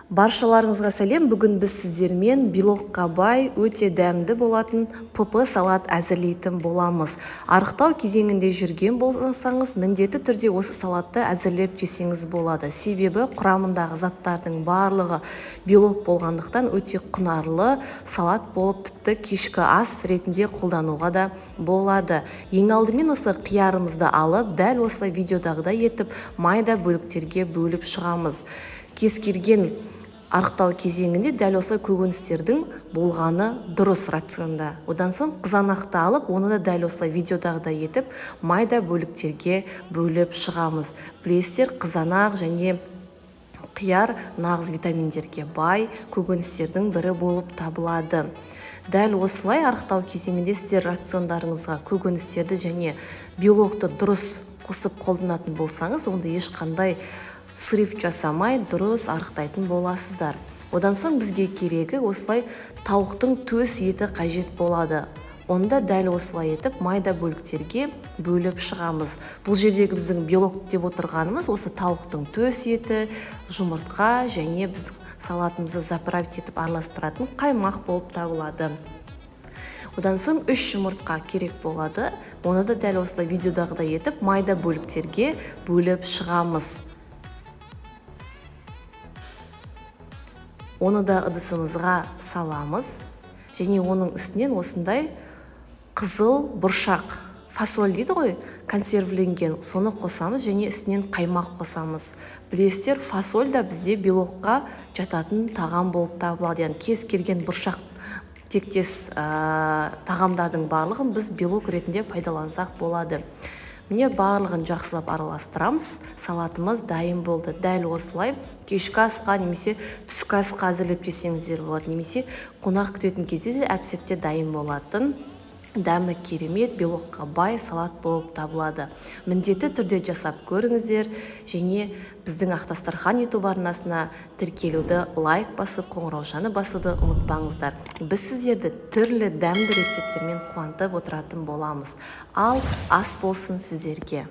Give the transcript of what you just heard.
Баршаларыңызға сәлем. Бүгін біз сіздермен белокқа бай, өте дәмді болатын ПП салат әзірлейтін боламыз. Арықтау кезеңінде жүрген болсаңыз, міндетті түрде осы салатты әзірлеп жесеңіз болады. Себебі құрамындағы заттардың барлығы белок болғандықтан өте құнарлы салат болып, тіпті кешкі ас ретінде қолдануға да болады. Ең алдымен осы қиярымызды алып, дәл осылай видеодағыдай етіп, майда бөліктерге бөліп шығамыз. Кез келген арықтау кезеңінде дәл осылай көкөністердің болғаны дұрыс рационда. Одан соң қызанақты алып, оны да дәл осылай видеодағыдай етіп, майда бөліктерге бөліп шығамыз. Білесіздер, қызанақ және қияр нағыз витаминдерге бай көкөністердің бірі болып табылады. Дәл осылай арықтау кезеңінде сіздер рациондарыңызға көкөністерді және белокты дұрыс қосып қолданатын болсаңыз, онда ешқандай срыв жасамай дұрыс арықтайтын боласыздар. Одан соң бізге керегі осылай тауықтың төс еті қажет болады. Онда дәл осылай етіп майда бөліктерге бөліп шығамыз. Бұл жердегі біздің белок деп отырғанымыз осы тауықтың төс еті, жұмыртқа және біздің салатымызды заправить етіп араластыратын қаймақ болып табылады. Одан соң 3 жұмыртқа керек болады. Оны да дәл осылай видеодағыдай етіп майда бөліктерге бөліп шығамыз. Оны да ыдысымызға саламыз және оның үстінен осындай қызыл бұршақ, фасоль дейді ғой, консервіленген, соны қосамыз және үстінен қаймақ қосамыз. Білесіздер, фасоль да бізде белокқа жататын тағам болып табылады. Яғни кез келген бұршақ тектес тағамдардың барлығын біз белок ретінде пайдалансақ болады. Міне барлығын жақсылап араластырамыз. Салатымыз дайын болды. Дәл осылай кешкі асқа немесе түскі асқа әзірлеп жесеңіздер болады. Немесе қонақ күтетін кезде де әп-сәтте дайын болатын дәмі керемет, белокқа бай салат болып табылады. Міндетті түрде жасап көріңіздер және біздің Ақтастархан YouTube арнасына тіркелуді, лайк басып, қоңыраушаны басуды ұмытпаңыздар. Біз сіздерді түрлі дәмді рецептермен қуантып отыратын боламыз. Ал ас болсын сіздерге.